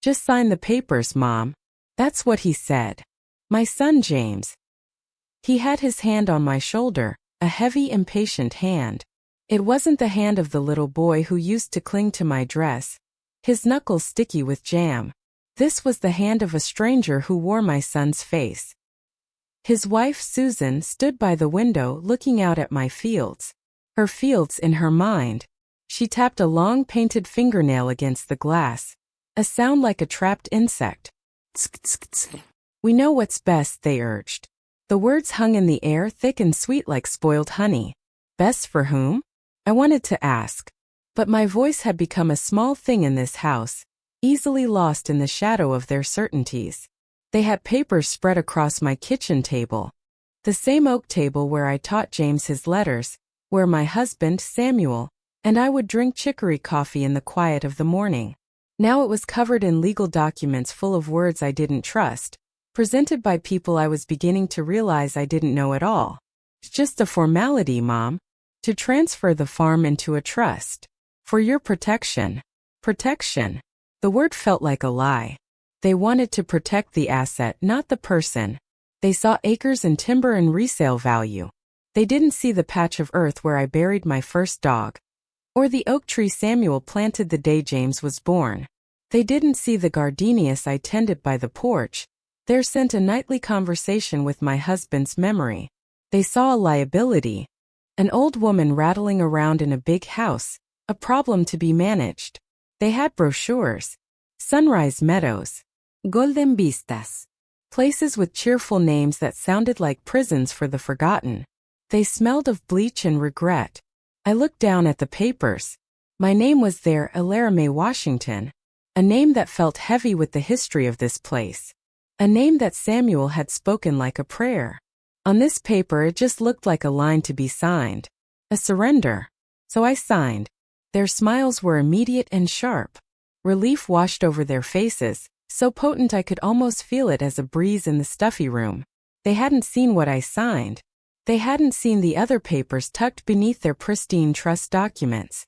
"Just sign the papers, Mom." That's what he said. My son James. He had his hand on my shoulder, a heavy, impatient hand. It wasn't the hand of the little boy who used to cling to my dress, his knuckles sticky with jam. This was the hand of a stranger who wore my son's face. His wife, Susan, stood by the window looking out at my fields. Her fields in her mind. She tapped a long painted fingernail against the glass. A sound like a trapped insect. "Tsk, tsk, tsk." "We know what's best," they urged. The words hung in the air, thick and sweet like spoiled honey. Best for whom? I wanted to ask. But my voice had become a small thing in this house, easily lost in the shadow of their certainties. They had papers spread across my kitchen table. The same oak table where I taught James his letters, where my husband, Samuel, and I would drink chicory coffee in the quiet of the morning. Now it was covered in legal documents full of words I didn't trust, presented by people I was beginning to realize I didn't know at all. "It's just a formality, Mom. To transfer the farm into a trust. For your protection." Protection. The word felt like a lie. They wanted to protect the asset, not the person. They saw acres and timber and resale value. They didn't see the patch of earth where I buried my first dog, or the oak tree Samuel planted the day James was born. They didn't see the gardenias I tended by the porch. There sent a nightly conversation with my husband's memory. They saw a liability. An old woman rattling around in a big house, a problem to be managed. They had brochures. Sunrise Meadows. Golden Vistas. Places with cheerful names that sounded like prisons for the forgotten. They smelled of bleach and regret. I looked down at the papers. My name was there, Elara Mae Washington. A name that felt heavy with the history of this place. A name that Samuel had spoken like a prayer. On this paper it just looked like a line to be signed. A surrender. So I signed. Their smiles were immediate and sharp. Relief washed over their faces, so potent I could almost feel it as a breeze in the stuffy room. They hadn't seen what I signed. They hadn't seen the other papers tucked beneath their pristine trust documents.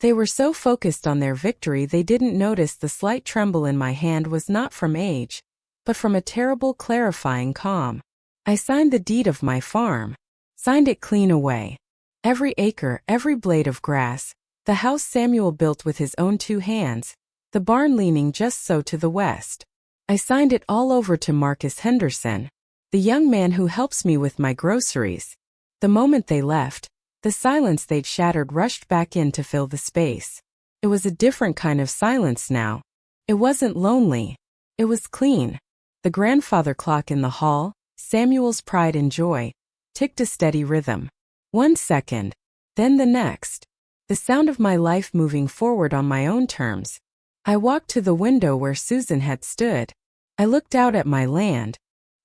They were so focused on their victory they didn't notice the slight tremble in my hand was not from age, but from a terrible clarifying calm. I signed the deed of my farm. Signed it clean away. Every acre, every blade of grass, the house Samuel built with his own 2 hands, the barn leaning just so to the west. I signed it all over to Marcus Henderson, the young man who helps me with my groceries. The moment they left, the silence they'd shattered rushed back in to fill the space. It was a different kind of silence now. It wasn't lonely. It was clean. The grandfather clock in the hall, Samuel's pride and joy, ticked a steady rhythm. 1 second, then the next. The sound of my life moving forward on my own terms. I walked to the window where Susan had stood. I looked out at my land.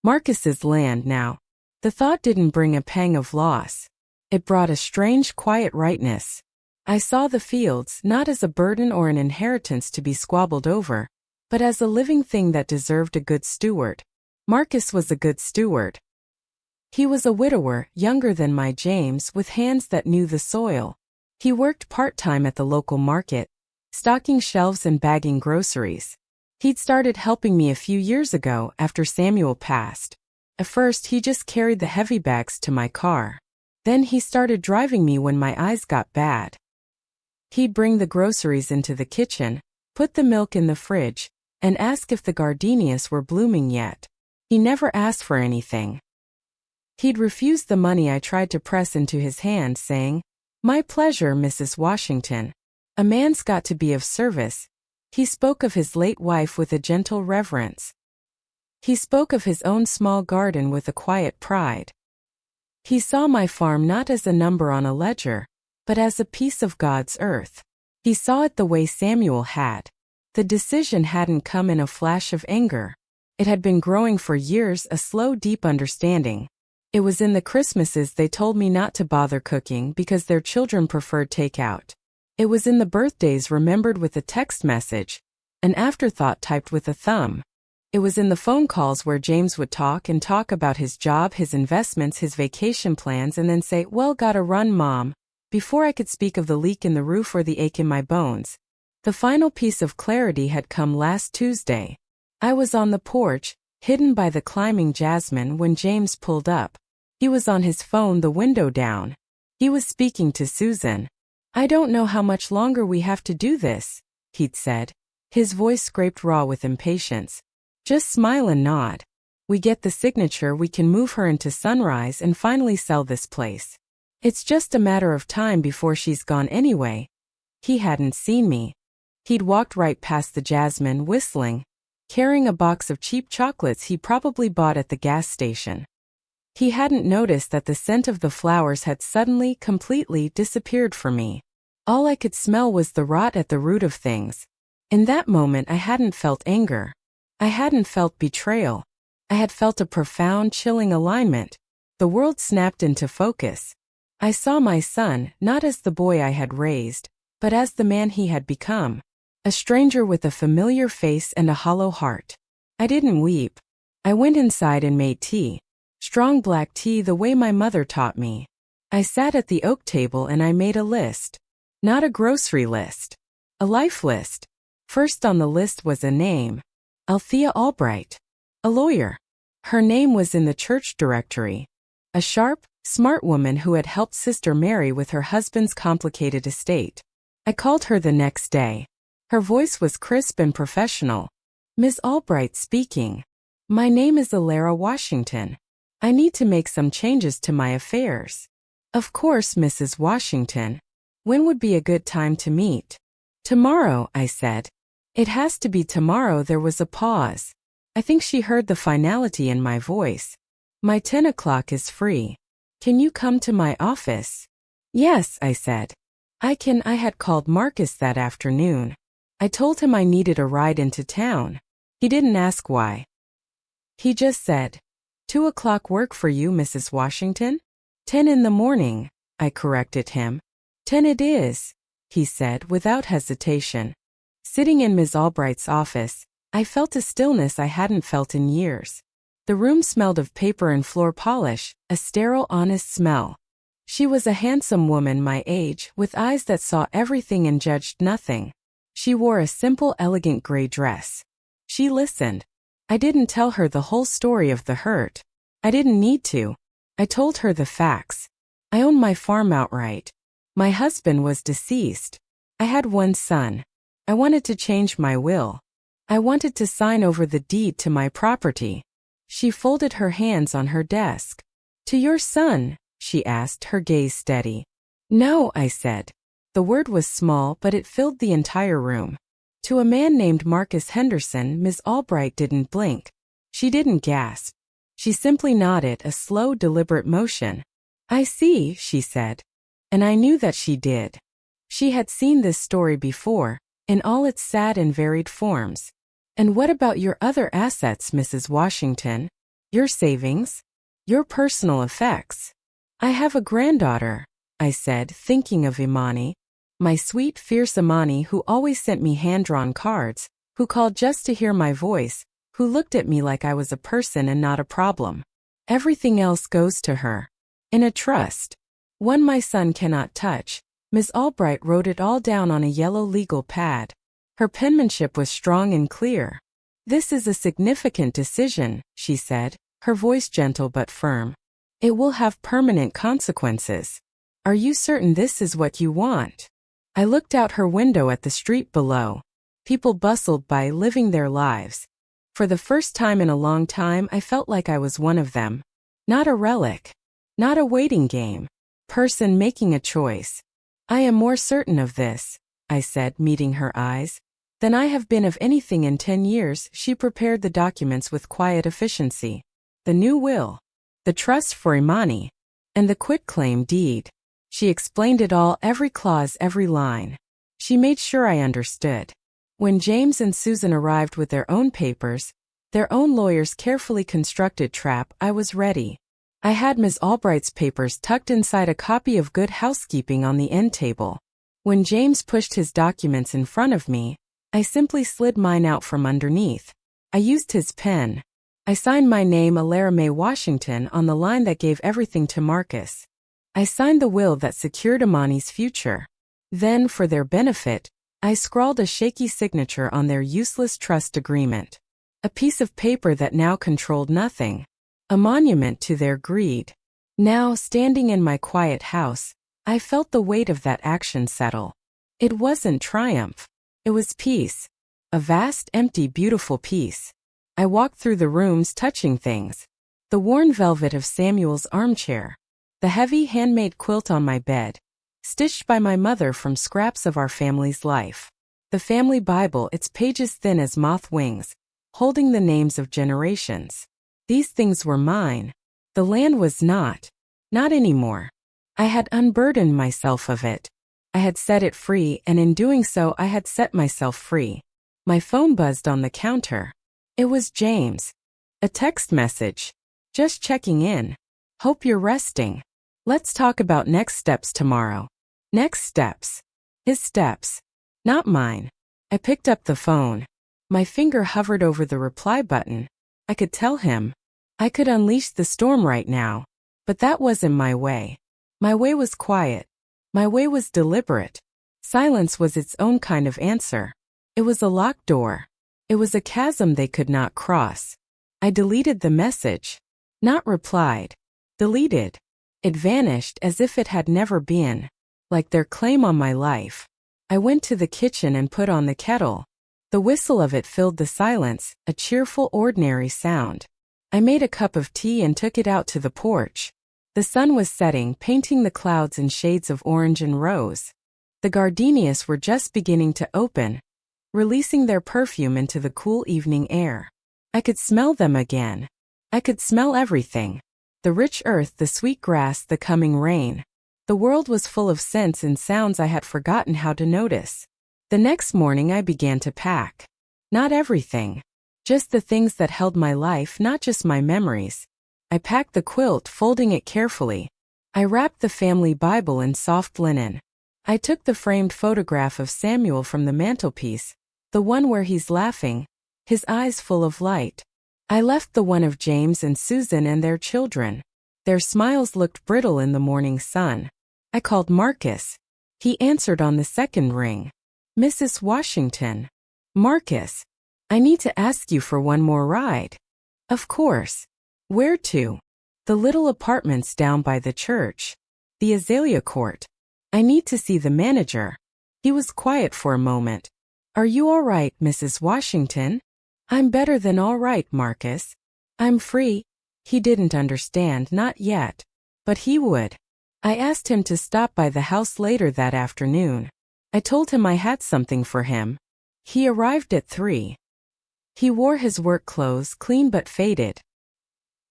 Marcus's land now. The thought didn't bring a pang of loss. It brought a strange, quiet rightness. I saw the fields not as a burden or an inheritance to be squabbled over, but as a living thing that deserved a good steward. Marcus was a good steward. He was a widower, younger than my James, with hands that knew the soil. He worked part-time at the local market, stocking shelves and bagging groceries. He'd started helping me a few years ago after Samuel passed. At first he just carried the heavy bags to my car. Then he started driving me when my eyes got bad. He'd bring the groceries into the kitchen, put the milk in the fridge, and ask if the gardenias were blooming yet. He never asked for anything. He'd refuse the money I tried to press into his hand, saying, "My pleasure, Mrs. Washington. A man's got to be of service." He spoke of his late wife with a gentle reverence. He spoke of his own small garden with a quiet pride. He saw my farm not as a number on a ledger, but as a piece of God's earth. He saw it the way Samuel had. The decision hadn't come in a flash of anger. It had been growing for years, a slow, deep understanding. It was in the Christmases they told me not to bother cooking because their children preferred takeout. It was in the birthdays remembered with a text message, an afterthought typed with a thumb. It was in the phone calls where James would talk and talk about his job, his investments, his vacation plans, and then say, "Well, gotta run, Mom," before I could speak of the leak in the roof or the ache in my bones. The final piece of clarity had come last Tuesday. I was on the porch, hidden by the climbing jasmine when James pulled up. He was on his phone, the window down. He was speaking to Susan. "I don't know how much longer we have to do this," he'd said. His voice scraped raw with impatience. "Just smile and nod. We get the signature, we can move her into Sunrise and finally sell this place. It's just a matter of time before she's gone anyway." He hadn't seen me. He'd walked right past the jasmine, whistling, carrying a box of cheap chocolates he probably bought at the gas station. He hadn't noticed that the scent of the flowers had suddenly, completely disappeared for me. All I could smell was the rot at the root of things. In that moment I hadn't felt anger. I hadn't felt betrayal. I had felt a profound, chilling alignment. The world snapped into focus. I saw my son, not as the boy I had raised, but as the man he had become. A stranger with a familiar face and a hollow heart. I didn't weep. I went inside and made tea. Strong black tea the way my mother taught me. I sat at the oak table and I made a list. Not a grocery list. A life list. First on the list was a name. Althea Albright. A lawyer. Her name was in the church directory. A sharp, smart woman who had helped Sister Mary with her husband's complicated estate. I called her the next day. Her voice was crisp and professional. "Ms. Albright speaking. My name is Elara Washington. I need to make some changes to my affairs." "Of course, Mrs. Washington. When would be a good time to meet?" "Tomorrow," I said. "It has to be tomorrow." There was a pause. I think she heard the finality in my voice. "My 10 o'clock is free. Can you come to my office?" "Yes," I said. I had called Marcus that afternoon. I told him I needed a ride into town. He didn't ask why. He just said, 2 o'clock work for you, Mrs. Washington?" 10 in the morning, I corrected him. 10 it is, he said without hesitation. Sitting in Ms. Albright's office, I felt a stillness I hadn't felt in years. The room smelled of paper and floor polish, a sterile, honest smell. She was a handsome woman my age, with eyes that saw everything and judged nothing. She wore a simple, elegant gray dress. She listened. I didn't tell her the whole story of the hurt. I didn't need to. I told her the facts. I owned my farm outright. My husband was deceased. I had one son. I wanted to change my will. I wanted to sign over the deed to my property. She folded her hands on her desk. "To your son?" she asked, her gaze steady. "No," I said. The word was small, but it filled the entire room. "To a man named Marcus Henderson." Ms. Albright didn't blink. She didn't gasp. She simply nodded, a slow, deliberate motion. "I see," she said. And I knew that she did. She had seen this story before, in all its sad and varied forms. "And what about your other assets, Mrs. Washington? Your savings? Your personal effects?" "I have a granddaughter," I said, thinking of Imani. My sweet, fierce Imani, who always sent me hand-drawn cards, who called just to hear my voice, who looked at me like I was a person and not a problem. Everything else goes to her. In a trust. One my son cannot touch. Ms. Albright wrote it all down on a yellow legal pad. Her penmanship was strong and clear. "This is a significant decision," she said, her voice gentle but firm. "It will have permanent consequences. Are you certain this is what you want?" I looked out her window at the street below. People bustled by, living their lives. For the first time in a long time, I felt like I was one of them. Not a relic. Not a waiting game. Person making a choice. "I am more certain of this," I said, meeting her eyes, "than I have been of anything in 10 years." She prepared the documents with quiet efficiency. The new will. The trust for Imani. And the quitclaim deed. She explained it all, every clause, every line. She made sure I understood. When James and Susan arrived with their own papers, their own lawyer's carefully constructed trap, I was ready. I had Ms. Albright's papers tucked inside a copy of Good Housekeeping on the end table. When James pushed his documents in front of me, I simply slid mine out from underneath. I used his pen. I signed my name, Elara Mae Washington, on the line that gave everything to Marcus. I signed the will that secured Imani's future. Then, for their benefit, I scrawled a shaky signature on their useless trust agreement. A piece of paper that now controlled nothing. A monument to their greed. Now, standing in my quiet house, I felt the weight of that action settle. It wasn't triumph. It was peace. A vast, empty, beautiful peace. I walked through the rooms touching things. The worn velvet of Samuel's armchair. The heavy handmade quilt on my bed, stitched by my mother from scraps of our family's life. The family Bible, its pages thin as moth wings, holding the names of generations. These things were mine. The land was not. Not anymore. I had unburdened myself of it. I had set it free, and in doing so I had set myself free. My phone buzzed on the counter. It was James. A text message. Just checking in. Hope you're resting. Let's talk about next steps tomorrow. Next steps. His steps. Not mine. I picked up the phone. My finger hovered over the reply button. I could tell him. I could unleash the storm right now. But that wasn't my way. My way was quiet. My way was deliberate. Silence was its own kind of answer. It was a locked door. It was a chasm they could not cross. I deleted the message. Not replied. Deleted. It vanished as if it had never been. Like their claim on my life. I went to the kitchen and put on the kettle. The whistle of it filled the silence, a cheerful, ordinary sound. I made a cup of tea and took it out to the porch. The sun was setting, painting the clouds in shades of orange and rose. The gardenias were just beginning to open, releasing their perfume into the cool evening air. I could smell them again. I could smell everything. The rich earth, the sweet grass, the coming rain. The world was full of scents and sounds I had forgotten how to notice. The next morning I began to pack. Not everything. Just the things that held my life, not just my memories. I packed the quilt, folding it carefully. I wrapped the family Bible in soft linen. I took the framed photograph of Samuel from the mantelpiece, the one where he's laughing, his eyes full of light. I left the one of James and Susan and their children. Their smiles looked brittle in the morning sun. I called Marcus. He answered on the second ring. Mrs. Washington. Marcus. I need to ask you for one more ride. Of course. Where to? The little apartments down by the church. The Azalea Court. I need to see the manager. He was quiet for a moment. Are you all right, Mrs. Washington? I'm better than all right, Marcus. I'm free. He didn't understand, not yet. But he would. I asked him to stop by the house later that afternoon. I told him I had something for him. He arrived at 3. He wore his work clothes, clean but faded.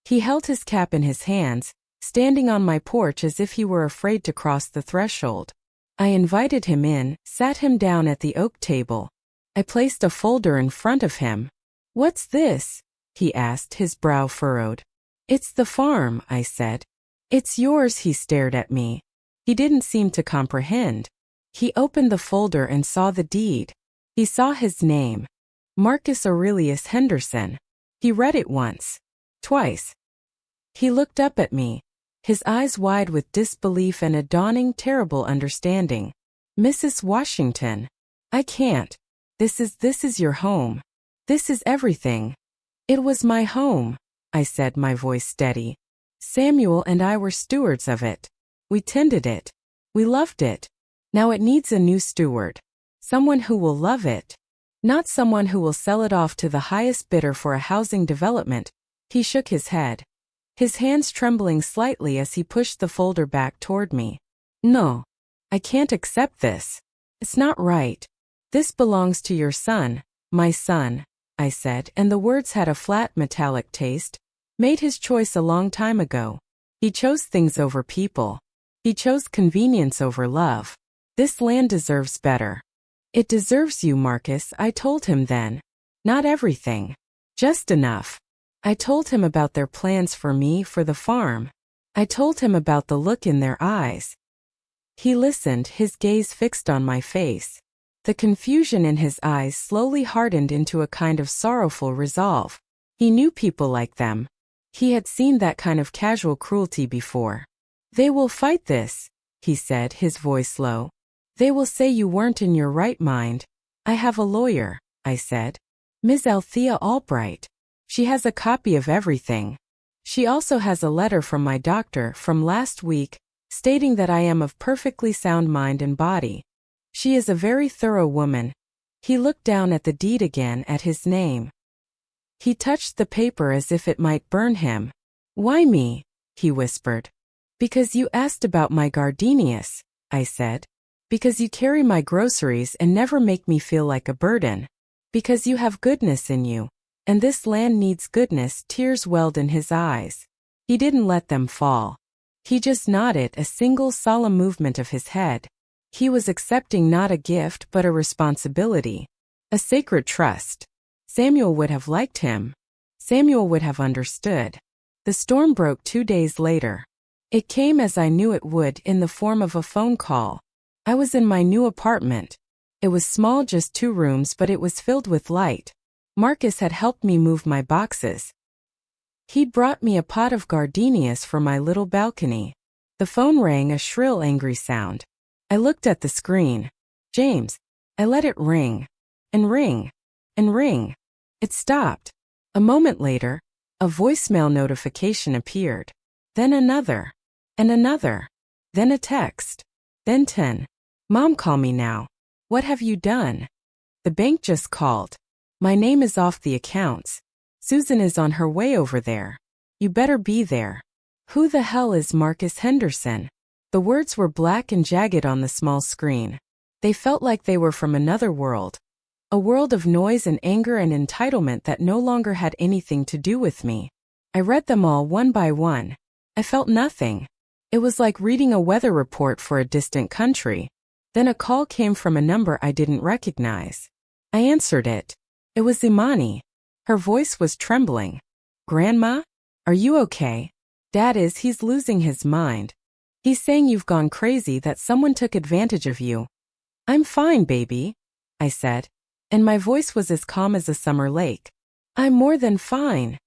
He held his cap in his hands, standing on my porch as if he were afraid to cross the threshold. I invited him in, sat him down at the oak table. I placed a folder in front of him. What's this? He asked, his brow furrowed. It's the farm, I said. It's yours, he stared at me. He didn't seem to comprehend. He opened the folder and saw the deed. He saw his name. Marcus Aurelius Henderson. He read it once. Twice. He looked up at me, his eyes wide with disbelief and a dawning, terrible understanding. Mrs. Washington. I can't. This is your home. This is everything. It was my home, I said, my voice steady. Samuel and I were stewards of it. We tended it. We loved it. Now it needs a new steward. Someone who will love it. Not someone who will sell it off to the highest bidder for a housing development. He shook his head, his hands trembling slightly as he pushed the folder back toward me. No. I can't accept this. It's not right. This belongs to your son, my son, I said, and the words had a flat metallic taste. Made his choice a long time ago. He chose things over people. He chose convenience over love. This land deserves better. It deserves you, Marcus, I told him then. Not everything. Just enough. I told him about their plans for me, for the farm. I told him about the look in their eyes. He listened, his gaze fixed on my face. The confusion in his eyes slowly hardened into a kind of sorrowful resolve. He knew people like them. He had seen that kind of casual cruelty before. They will fight this, he said, his voice low. They will say you weren't in your right mind. I have a lawyer, I said. Ms. Althea Albright. She has a copy of everything. She also has a letter from my doctor from last week, stating that I am of perfectly sound mind and body. She is a very thorough woman. He looked down at the deed again at his name. He touched the paper as if it might burn him. Why me? He whispered. Because you asked about my gardenias, I said. Because you carry my groceries and never make me feel like a burden. Because you have goodness in you, and this land needs goodness. Tears welled in his eyes. He didn't let them fall. He just nodded, a single solemn movement of his head. He was accepting not a gift but a responsibility. A sacred trust. Samuel would have liked him. Samuel would have understood. The storm broke 2 days later. It came as I knew it would, in the form of a phone call. I was in my new apartment. It was small, just 2 rooms, but it was filled with light. Marcus had helped me move my boxes. He'd brought me a pot of gardenias for my little balcony. The phone rang, a shrill, angry sound. I looked at the screen. James. I let it ring. And ring. And ring. It stopped. A moment later, a voicemail notification appeared. Then another. And another. Then a text. Then 10. Mom, call me now. What have you done? The bank just called. My name is off the accounts. Susan is on her way over there. You better be there. Who the hell is Marcus Henderson? The words were black and jagged on the small screen. They felt like they were from another world. A world of noise and anger and entitlement that no longer had anything to do with me. I read them all one by one. I felt nothing. It was like reading a weather report for a distant country. Then a call came from a number I didn't recognize. I answered it. It was Imani. Her voice was trembling. Grandma? Are you okay? Dad is. He's losing his mind. He's saying you've gone crazy, that someone took advantage of you. I'm fine, baby, I said, and my voice was as calm as a summer lake. I'm more than fine.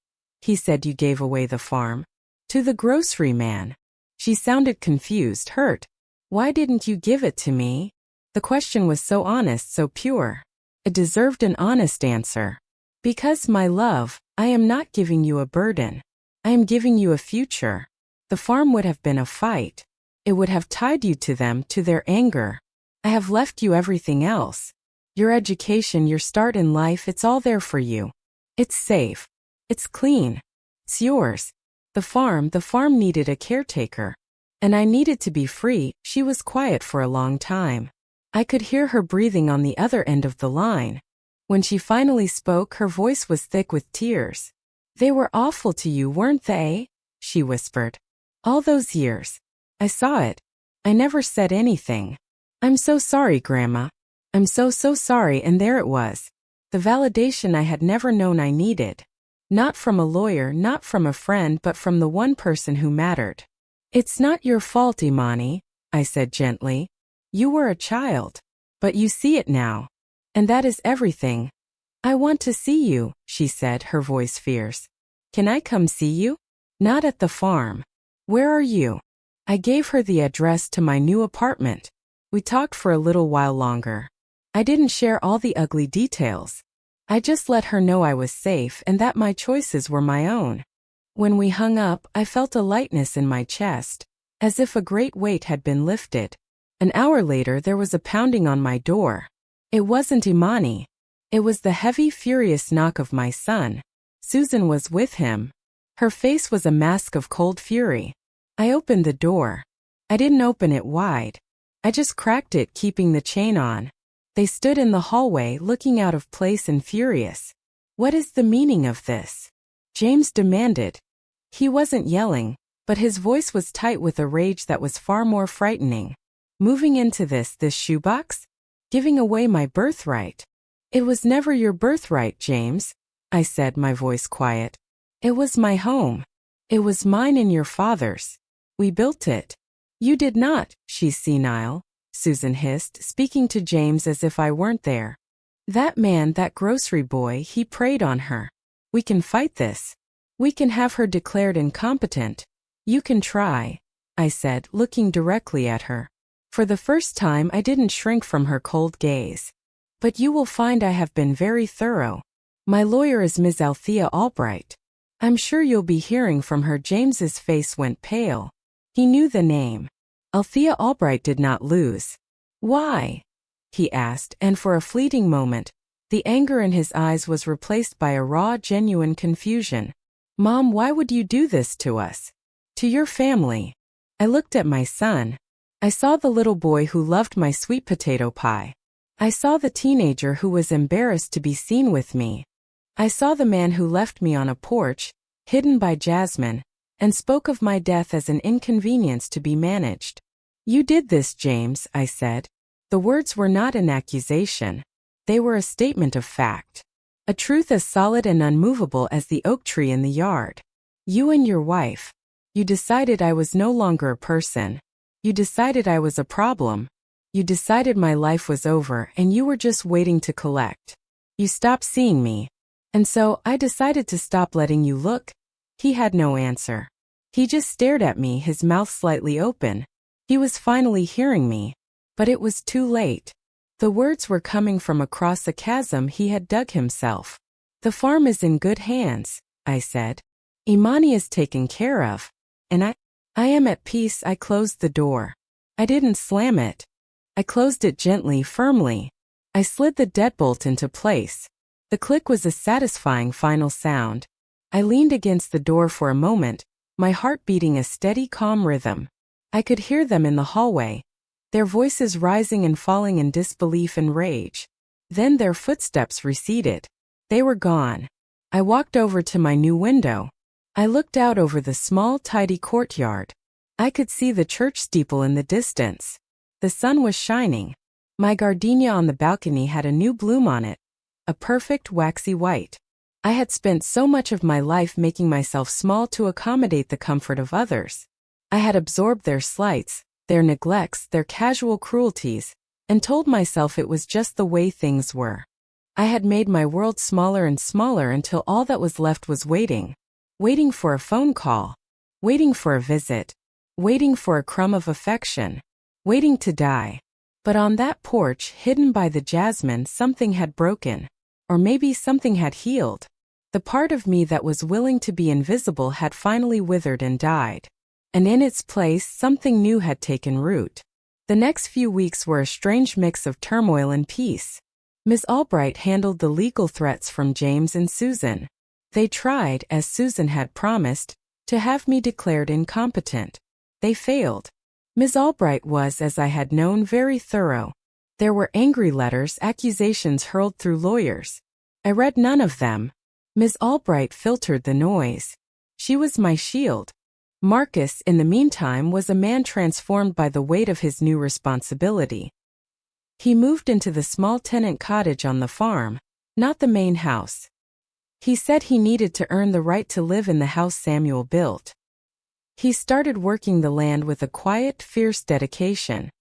He said you gave away the farm. To the grocery man. She sounded confused, hurt. Why didn't you give it to me? The question was so honest, so pure. It deserved an honest answer. Because, my love, I am not giving you a burden. I am giving you a future. The farm would have been a fight. It would have tied you to them, to their anger. I have left you everything else. Your education, your start in life, it's all there for you. It's safe. It's clean. It's yours. The farm needed a caretaker. And I needed to be free. She was quiet for a long time. I could hear her breathing on the other end of the line. When she finally spoke, her voice was thick with tears. They were awful to you, weren't they? She whispered. All those years. I saw it. I never said anything. I'm so sorry, Grandma. I'm so sorry. And there it was. The validation I had never known I needed. Not from a lawyer, not from a friend, but from the one person who mattered. It's not your fault, Imani, I said gently. You were a child. But you see it now. And that is everything. I want to see you, she said, her voice fierce. Can I come see you? Not at the farm. Where are you? I gave her the address to my new apartment. We talked for a little while longer. I didn't share all the ugly details. I just let her know I was safe and that my choices were my own. When we hung up, I felt a lightness in my chest, as if a great weight had been lifted. An hour later, there was a pounding on my door. It wasn't Imani. It was the heavy, furious knock of my son. Susan was with him. Her face was a mask of cold fury. I opened the door. I didn't open it wide. I just cracked it, keeping the chain on. They stood in the hallway, looking out of place and furious. What is the meaning of this? James demanded. He wasn't yelling, but his voice was tight with a rage that was far more frightening. Moving into this shoebox? Giving away my birthright. It was never your birthright, James, I said, my voice quiet. It was my home. It was mine and your father's. We built it. You did not. She's senile, Susan hissed, speaking to James as if I weren't there. That man, that grocery boy, he preyed on her. We can fight this. We can have her declared incompetent. You can try, I said, looking directly at her. For the first time I didn't shrink from her cold gaze. But you will find I have been very thorough. My lawyer is Ms. Althea Albright. I'm sure you'll be hearing from her. James's face went pale. He knew the name. Althea Albright did not lose. Why? He asked, and for a fleeting moment, the anger in his eyes was replaced by a raw, genuine confusion. Mom, why would you do this to us? To your family? I looked at my son. I saw the little boy who loved my sweet potato pie. I saw the teenager who was embarrassed to be seen with me. I saw the man who left me on a porch, hidden by Jasmine, and spoke of my death as an inconvenience to be managed. You did this, James, I said. The words were not an accusation. They were a statement of fact. A truth as solid and unmovable as the oak tree in the yard. You and your wife. You decided I was no longer a person. You decided I was a problem. You decided my life was over and you were just waiting to collect. You stopped seeing me. And so, I decided to stop letting you look. He had no answer. He just stared at me, his mouth slightly open. He was finally hearing me. But it was too late. The words were coming from across a chasm he had dug himself. The farm is in good hands, I said. Imani is taken care of. And I am at peace. I closed the door. I didn't slam it. I closed it gently, firmly. I slid the deadbolt into place. The click was a satisfying final sound. I leaned against the door for a moment, my heart beating a steady, calm rhythm. I could hear them in the hallway, their voices rising and falling in disbelief and rage. Then their footsteps receded. They were gone. I walked over to my new window. I looked out over the small, tidy courtyard. I could see the church steeple in the distance. The sun was shining. My gardenia on the balcony had a new bloom on it, a perfect waxy white. I had spent so much of my life making myself small to accommodate the comfort of others. I had absorbed their slights, their neglects, their casual cruelties, and told myself it was just the way things were. I had made my world smaller and smaller until all that was left was waiting. Waiting for a phone call. Waiting for a visit. Waiting for a crumb of affection. Waiting to die. But on that porch, hidden by the jasmine, something had broken. Or maybe something had healed. The part of me that was willing to be invisible had finally withered and died. And in its place, something new had taken root. The next few weeks were a strange mix of turmoil and peace. Ms. Albright handled the legal threats from James and Susan. They tried, as Susan had promised, to have me declared incompetent. They failed. Ms. Albright was, as I had known, very thorough. There were angry letters, accusations hurled through lawyers. I read none of them. Ms. Albright filtered the noise. She was my shield. Marcus, in the meantime, was a man transformed by the weight of his new responsibility. He moved into the small tenant cottage on the farm, not the main house. He said he needed to earn the right to live in the house Samuel built. He started working the land with a quiet, fierce dedication.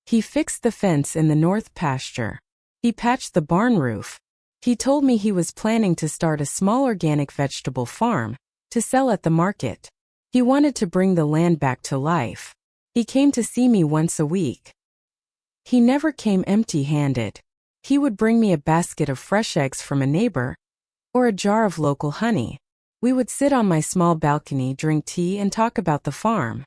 He fixed the fence in the north pasture. He patched the barn roof. He told me he was planning to start a small organic vegetable farm to sell at the market. He wanted to bring the land back to life. He came to see me once a week. He never came empty-handed. He would bring me a basket of fresh eggs from a neighbor or a jar of local honey. We would sit on my small balcony, drink tea, and talk about the farm.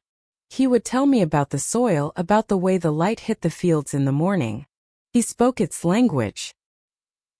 He would tell me about the soil, about the way the light hit the fields in the morning. He spoke its language.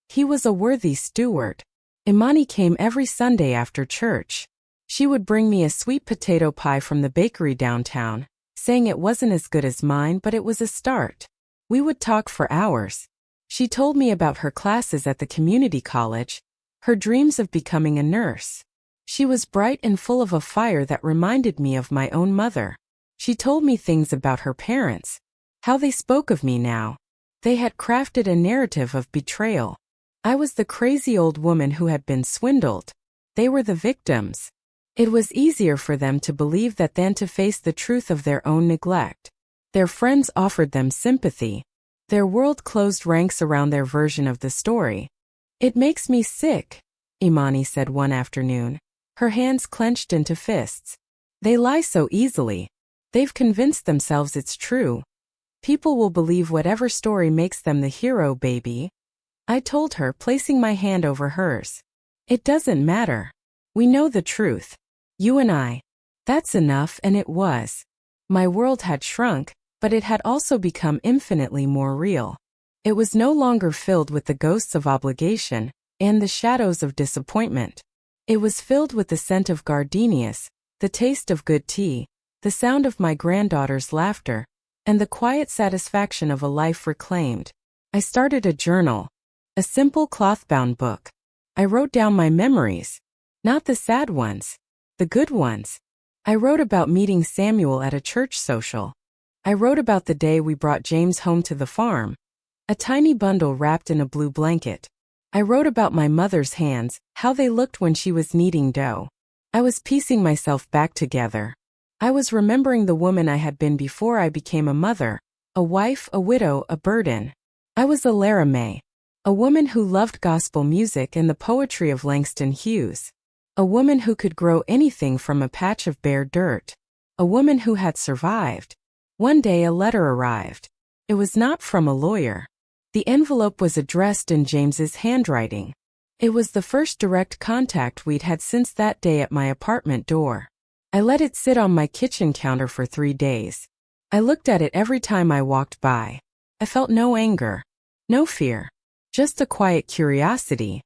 He was a worthy steward. Imani came every Sunday after church. She would bring me a sweet potato pie from the bakery downtown, saying it wasn't as good as mine, but it was a start. We would talk for hours. She told me about her classes at the community college, her dreams of becoming a nurse. She was bright and full of a fire that reminded me of my own mother. She told me things about her parents, how they spoke of me now. They had crafted a narrative of betrayal. I was the crazy old woman who had been swindled. They were the victims. It was easier for them to believe that than to face the truth of their own neglect. Their friends offered them sympathy. Their world closed ranks around their version of the story. It makes me sick, Imani said one afternoon. Her hands clenched into fists. They lie so easily. They've convinced themselves it's true. People will believe whatever story makes them the hero, baby. I told her, placing my hand over hers. It doesn't matter. We know the truth. You and I. That's enough, and it was. My world had shrunk, but it had also become infinitely more real. It was no longer filled with the ghosts of obligation and the shadows of disappointment. It was filled with the scent of gardenias, the taste of good tea, the sound of my granddaughter's laughter, and the quiet satisfaction of a life reclaimed. I started a journal, a simple cloth-bound book. I wrote down my memories, not the sad ones, the good ones. I wrote about meeting Samuel at a church social. I wrote about the day we brought James home to the farm, a tiny bundle wrapped in a blue blanket. I wrote about my mother's hands, how they looked when she was kneading dough. I was piecing myself back together. I was remembering the woman I had been before I became a mother, a wife, a widow, a burden. I was Elara Mae, a woman who loved gospel music and the poetry of Langston Hughes. A woman who could grow anything from a patch of bare dirt. A woman who had survived. One day a letter arrived. It was not from a lawyer. The envelope was addressed in James's handwriting. It was the first direct contact we'd had since that day at my apartment door. I let it sit on my kitchen counter for 3 days. I looked at it every time I walked by. I felt no anger, no fear, just a quiet curiosity.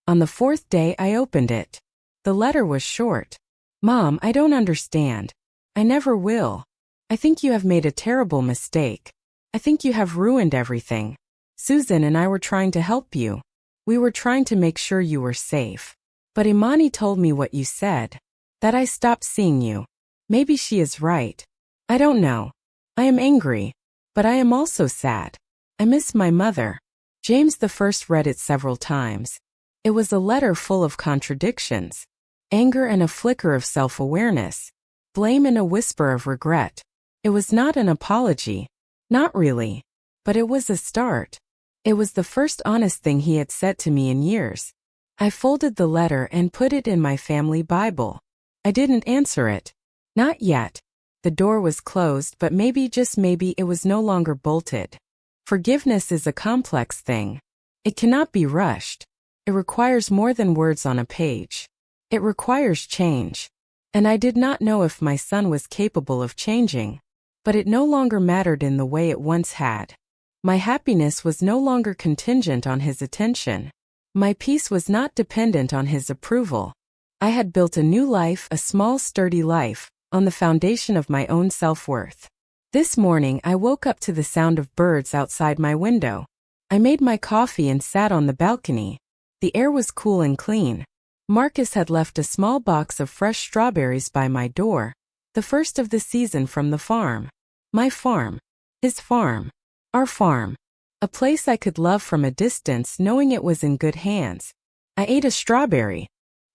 On the 4th day I opened it. The letter was short. Mom, I don't understand. I never will. I think you have made a terrible mistake. I think you have ruined everything. Susan and I were trying to help you. We were trying to make sure you were safe. But Imani told me what you said. That I stopped seeing you. Maybe she is right. I don't know. I am angry. But I am also sad. I miss my mother. James the First read it several times. It was a letter full of contradictions. Anger and a flicker of self-awareness. Blame and a whisper of regret. It was not an apology. Not really. But it was a start. It was the first honest thing he had said to me in years. I folded the letter and put it in my family Bible. I didn't answer it. Not yet. The door was closed, but maybe, just maybe, it was no longer bolted. Forgiveness is a complex thing. It cannot be rushed. It requires more than words on a page. It requires change. And I did not know if my son was capable of changing. But it no longer mattered in the way it once had. My happiness was no longer contingent on his attention. My peace was not dependent on his approval. I had built a new life, a small, sturdy life, on the foundation of my own self-worth. This morning I woke up to the sound of birds outside my window. I made my coffee and sat on the balcony. The air was cool and clean. Marcus had left a small box of fresh strawberries by my door, the first of the season from the farm. My farm. His farm. Our farm. A place I could love from a distance, knowing it was in good hands. I ate a strawberry.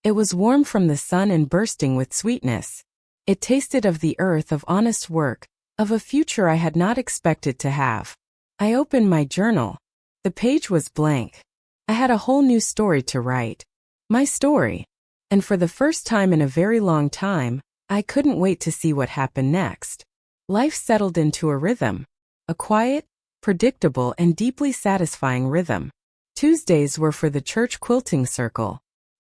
It was warm from the sun and bursting with sweetness. It tasted of the earth, of honest work, of a future I had not expected to have. I opened my journal. The page was blank. I had a whole new story to write. My story. And for the first time in a very long time, I couldn't wait to see what happened next. Life settled into a rhythm. A quiet, predictable, and deeply satisfying rhythm. Tuesdays were for the church quilting circle.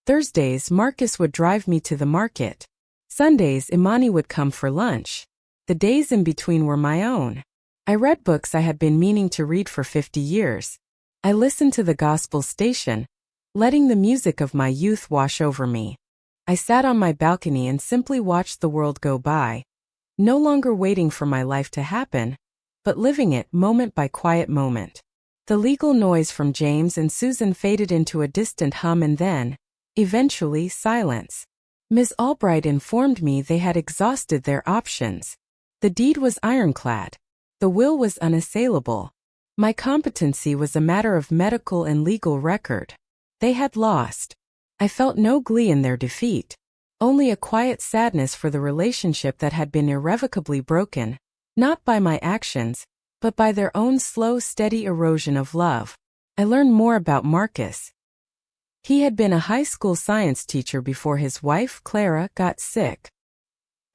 Thursdays, Marcus would drive me to the market. Sundays, Imani would come for lunch. The days in between were my own. I read books I had been meaning to read for 50 years. I listened to the gospel station, letting the music of my youth wash over me. I sat on my balcony and simply watched the world go by, no longer waiting for my life to happen, but living it moment by quiet moment. The legal noise from James and Susan faded into a distant hum and then, eventually, silence. Ms. Albright informed me they had exhausted their options. The deed was ironclad. The will was unassailable. My competency was a matter of medical and legal record. They had lost. I felt no glee in their defeat, only a quiet sadness for the relationship that had been irrevocably broken, not by my actions, but by their own slow, steady erosion of love. I learned more about Marcus. He had been a high school science teacher before his wife, Clara, got sick.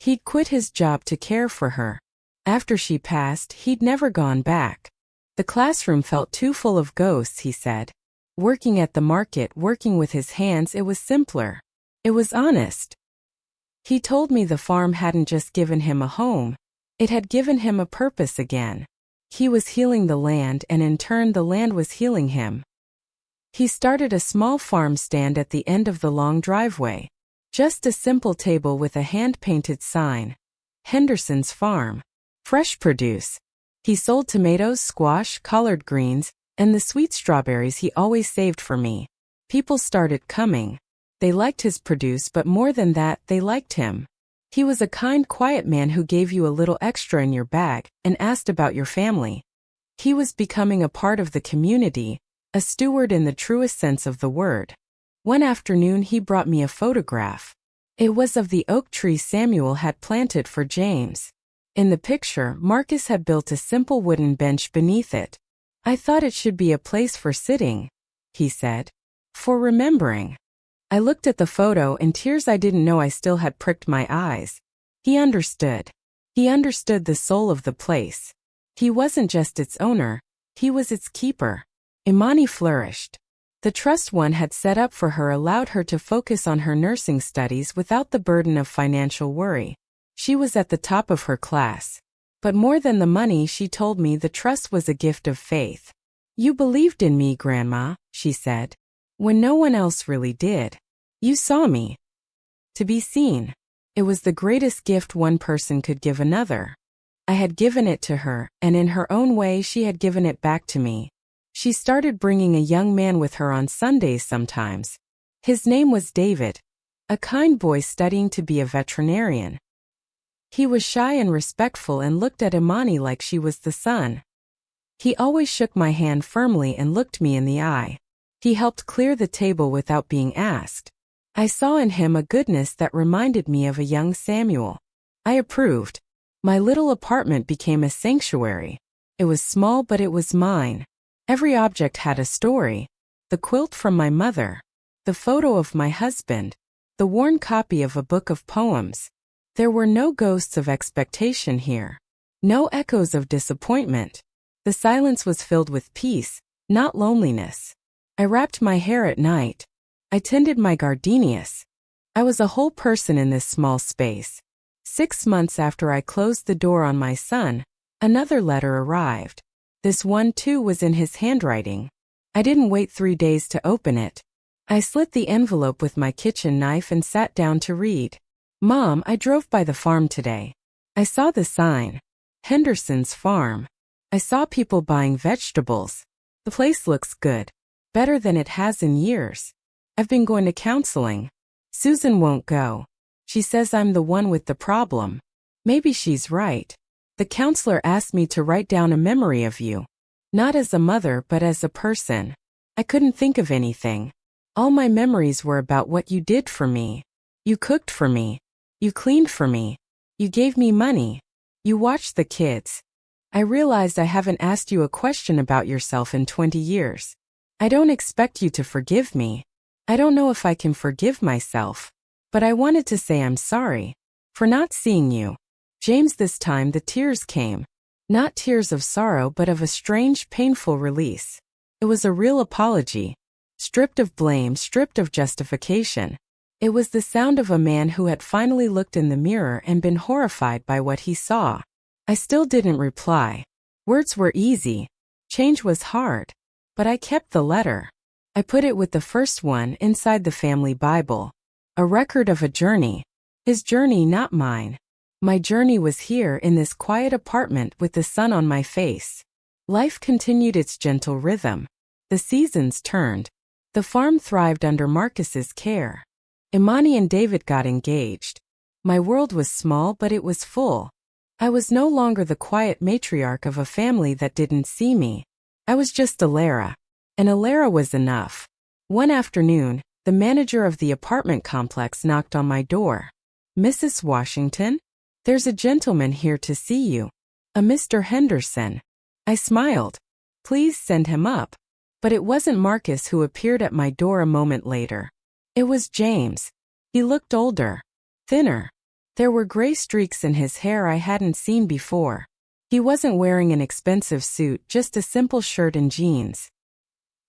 He'd quit his job to care for her. After she passed, he'd never gone back. The classroom felt too full of ghosts, he said. Working at the market, working with his hands, it was simpler. It was honest. He told me the farm hadn't just given him a home. It had given him a purpose again. He was healing the land, and in turn the land was healing him. He started a small farm stand at the end of the long driveway. Just a simple table with a hand-painted sign. Henderson's Farm. Fresh produce. He sold tomatoes, squash, collard greens, and the sweet strawberries he always saved for me. People started coming. They liked his produce, but more than that, they liked him. He was a kind, quiet man who gave you a little extra in your bag and asked about your family. He was becoming a part of the community, a steward in the truest sense of the word. One afternoon he brought me a photograph. It was of the oak tree Samuel had planted for James. In the picture, Marcus had built a simple wooden bench beneath it. I thought it should be a place for sitting, he said. For remembering. I looked at the photo and tears I didn't know I still had pricked my eyes. He understood. He understood the soul of the place. He wasn't just its owner, he was its keeper. Imani flourished. The trust one had set up for her allowed her to focus on her nursing studies without the burden of financial worry. She was at the top of her class. But more than the money, she told me, the trust was a gift of faith. You believed in me, Grandma, she said. When no one else really did. You saw me. To be seen. It was the greatest gift one person could give another. I had given it to her, and in her own way she had given it back to me. She started bringing a young man with her on Sundays sometimes. His name was David, a kind boy studying to be a veterinarian. He was shy and respectful and looked at Imani like she was the son. He always shook my hand firmly and looked me in the eye. He helped clear the table without being asked. I saw in him a goodness that reminded me of a young Samuel. I approved. My little apartment became a sanctuary. It was small, but it was mine. Every object had a story. The quilt from my mother. The photo of my husband. The worn copy of a book of poems. There were no ghosts of expectation here. No echoes of disappointment. The silence was filled with peace, not loneliness. I wrapped my hair at night. I tended my gardenias. I was a whole person in this small space. 6 months after I closed the door on my son, another letter arrived. This one too was in his handwriting. I didn't wait 3 days to open it. I slit the envelope with my kitchen knife and sat down to read. Mom, I drove by the farm today. I saw the sign. Henderson's Farm. I saw people buying vegetables. The place looks good. Better than it has in years. I've been going to counseling. Susan won't go. She says I'm the one with the problem. Maybe she's right. The counselor asked me to write down a memory of you. Not as a mother, but as a person. I couldn't think of anything. All my memories were about what you did for me. You cooked for me. You cleaned for me. You gave me money. You watched the kids. I realized I haven't asked you a question about yourself in 20 years. I don't expect you to forgive me. I don't know if I can forgive myself. But I wanted to say I'm sorry. For not seeing you. James, this time the tears came. Not tears of sorrow, but of a strange, painful release. It was a real apology. Stripped of blame, stripped of justification. It was the sound of a man who had finally looked in the mirror and been horrified by what he saw. I still didn't reply. Words were easy. Change was hard. But I kept the letter. I put it with the first one inside the family Bible. A record of a journey. His journey, not mine. My journey was here in this quiet apartment with the sun on my face. Life continued its gentle rhythm. The seasons turned. The farm thrived under Marcus's care. Imani and David got engaged. My world was small, but it was full. I was no longer the quiet matriarch of a family that didn't see me. I was just Elara. And Elara was enough. One afternoon, the manager of the apartment complex knocked on my door. Mrs. Washington? There's a gentleman here to see you. A Mr. Henderson. I smiled. Please send him up. But it wasn't Marcus who appeared at my door a moment later. It was James. He looked older. Thinner. There were gray streaks in his hair I hadn't seen before. He wasn't wearing an expensive suit, just a simple shirt and jeans.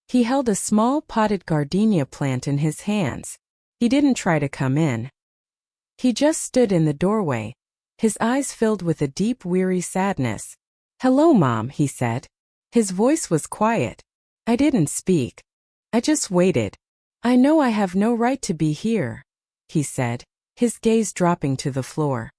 He held a small potted gardenia plant in his hands. He didn't try to come in. He just stood in the doorway, his eyes filled with a deep, weary sadness. "Hello, Mom," he said. His voice was quiet. I didn't speak. I just waited. "I know I have no right to be here," he said, his gaze dropping to the floor.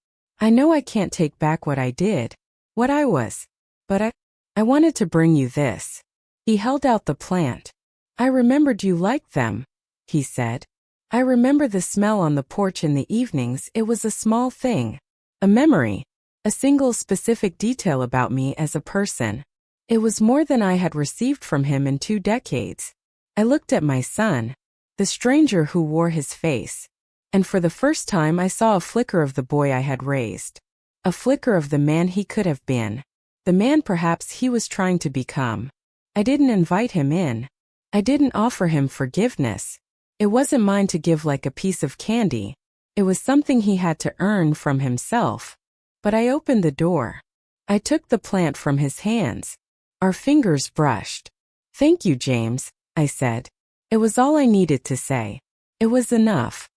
"I know I can't take back what I did, what I was. But I wanted to bring you this." He held out the plant. "I remembered you liked them," he said. "I remember the smell on the porch in the evenings." It was a small thing. A memory. A single specific detail about me as a person. It was more than I had received from him in 2 decades. I looked at my son, the stranger who wore his face, and for the first time I saw a flicker of the boy I had raised. A flicker of the man he could have been. The man perhaps he was trying to become. I didn't invite him in. I didn't offer him forgiveness. It wasn't mine to give like a piece of candy. It was something he had to earn from himself. But I opened the door. I took the plant from his hands. Our fingers brushed. "Thank you, James," I said. It was all I needed to say. It was enough.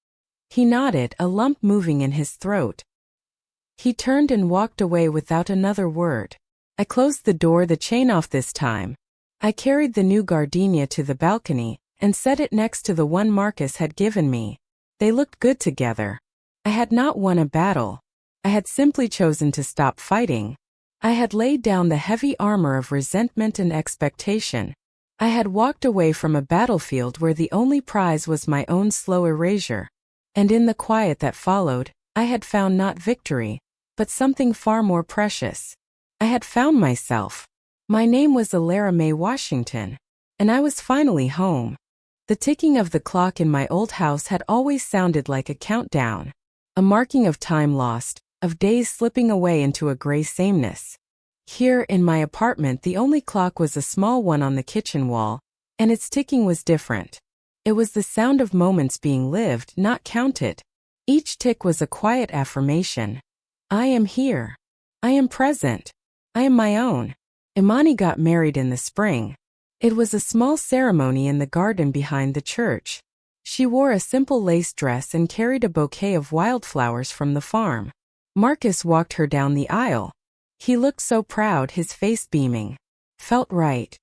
He nodded, a lump moving in his throat. He turned and walked away without another word. I closed the door, the chain off this time. I carried the new gardenia to the balcony and set it next to the one Marcus had given me. They looked good together. I had not won a battle. I had simply chosen to stop fighting. I had laid down the heavy armor of resentment and expectation. I had walked away from a battlefield where the only prize was my own slow erasure. And in the quiet that followed, I had found not victory, but something far more precious. I had found myself. My name was Elara Mae Washington, and I was finally home. The ticking of the clock in my old house had always sounded like a countdown, a marking of time lost, of days slipping away into a gray sameness. Here in my apartment, the only clock was a small one on the kitchen wall, and its ticking was different. It was the sound of moments being lived, not counted. Each tick was a quiet affirmation. I am here. I am present. I am my own. Imani got married in the spring. It was a small ceremony in the garden behind the church. She wore a simple lace dress and carried a bouquet of wildflowers from the farm. Marcus walked her down the aisle. He looked so proud, his face beaming. Felt right.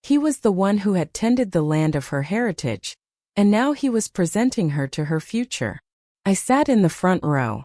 He was the one who had tended the land of her heritage, and now he was presenting her to her future. I sat in the front row.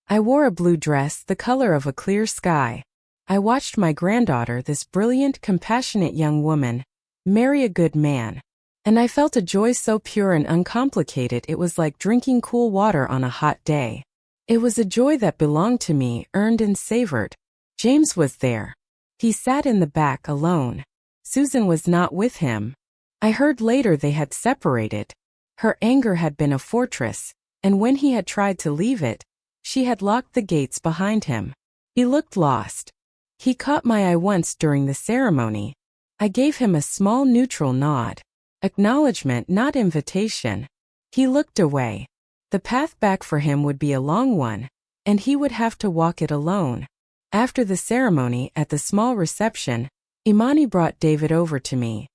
I wore a blue dress, the color of a clear sky. I watched my granddaughter, this brilliant, compassionate young woman, marry a good man. And I felt a joy so pure and uncomplicated it was like drinking cool water on a hot day. It was a joy that belonged to me, earned and savored. James was there. He sat in the back alone. Susan was not with him. I heard later they had separated. Her anger had been a fortress, and when he had tried to leave it, she had locked the gates behind him. He looked lost. He caught my eye once during the ceremony. I gave him a small neutral nod. Acknowledgement, not invitation. He looked away. The path back for him would be a long one, and he would have to walk it alone. After the ceremony, at the small reception, Imani brought David over to me.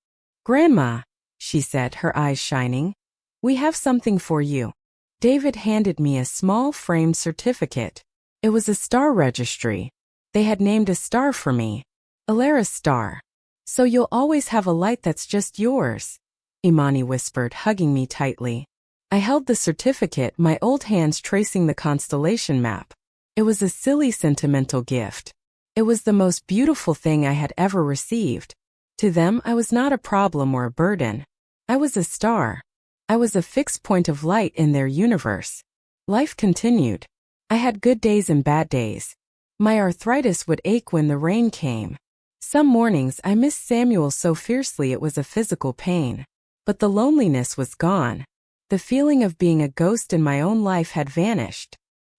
"Grandma," she said, her eyes shining, "we have something for you." David handed me a small framed certificate. It was a star registry. They had named a star for me. Elara's star. "So you'll always have a light that's just yours," Imani whispered, hugging me tightly. I held the certificate, my old hands tracing the constellation map. It was a silly, sentimental gift. It was the most beautiful thing I had ever received. To them, I was not a problem or a burden. I was a star. I was a fixed point of light in their universe. Life continued. I had good days and bad days. My arthritis would ache when the rain came. Some mornings I missed Samuel so fiercely it was a physical pain. But the loneliness was gone. The feeling of being a ghost in my own life had vanished.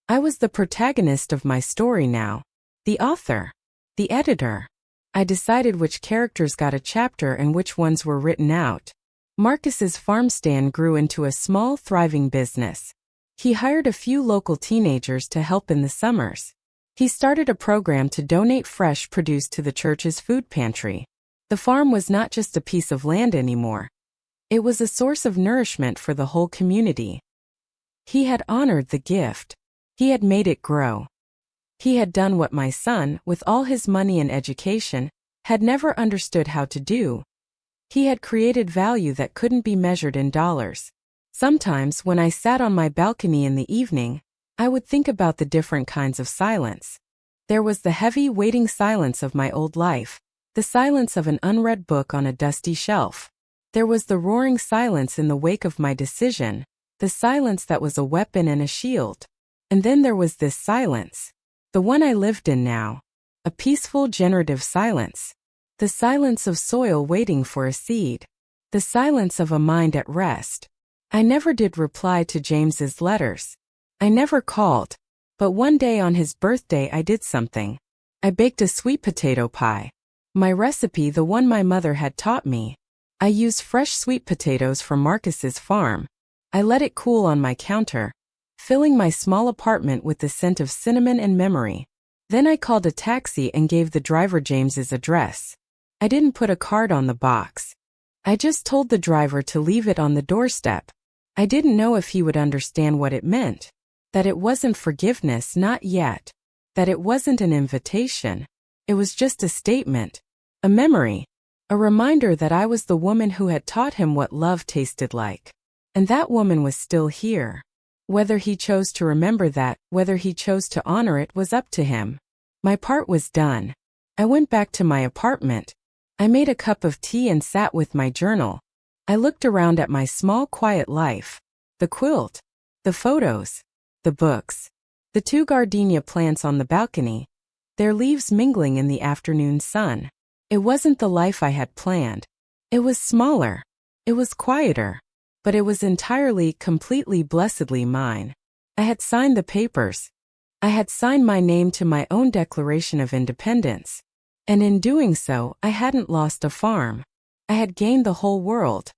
I was the protagonist of my story now. The author. The editor. I decided which characters got a chapter and which ones were written out. Marcus's farm stand grew into a small, thriving business. He hired a few local teenagers to help in the summers. He started a program to donate fresh produce to the church's food pantry. The farm was not just a piece of land anymore. It was a source of nourishment for the whole community. He had honored the gift. He had made it grow. He had done what my son, with all his money and education, had never understood how to do. He had created value that couldn't be measured in dollars. Sometimes, when I sat on my balcony in the evening, I would think about the different kinds of silence. There was the heavy, waiting silence of my old life, the silence of an unread book on a dusty shelf. There was the roaring silence in the wake of my decision, the silence that was a weapon and a shield. And then there was this silence, the one I lived in now, a peaceful, generative silence. The silence of soil waiting for a seed. The silence of a mind at rest. I never did reply to James's letters. I never called. But one day on his birthday I did something. I baked a sweet potato pie. My recipe, the one my mother had taught me. I used fresh sweet potatoes from Marcus's farm. I let it cool on my counter, filling my small apartment with the scent of cinnamon and memory. Then I called a taxi and gave the driver James's address. I didn't put a card on the box. I just told the driver to leave it on the doorstep. I didn't know if he would understand what it meant. That it wasn't forgiveness, not yet. That it wasn't an invitation. It was just a statement. A memory. A reminder that I was the woman who had taught him what love tasted like. And that woman was still here. Whether he chose to remember that, whether he chose to honor it, was up to him. My part was done. I went back to my apartment. I made a cup of tea and sat with my journal. I looked around at my small, quiet life. The quilt. The photos. The books. The 2 gardenia plants on the balcony. Their leaves mingling in the afternoon sun. It wasn't the life I had planned. It was smaller. It was quieter. But it was entirely, completely, blessedly mine. I had signed the papers. I had signed my name to my own Declaration of Independence. And in doing so, I hadn't lost a farm. I had gained the whole world.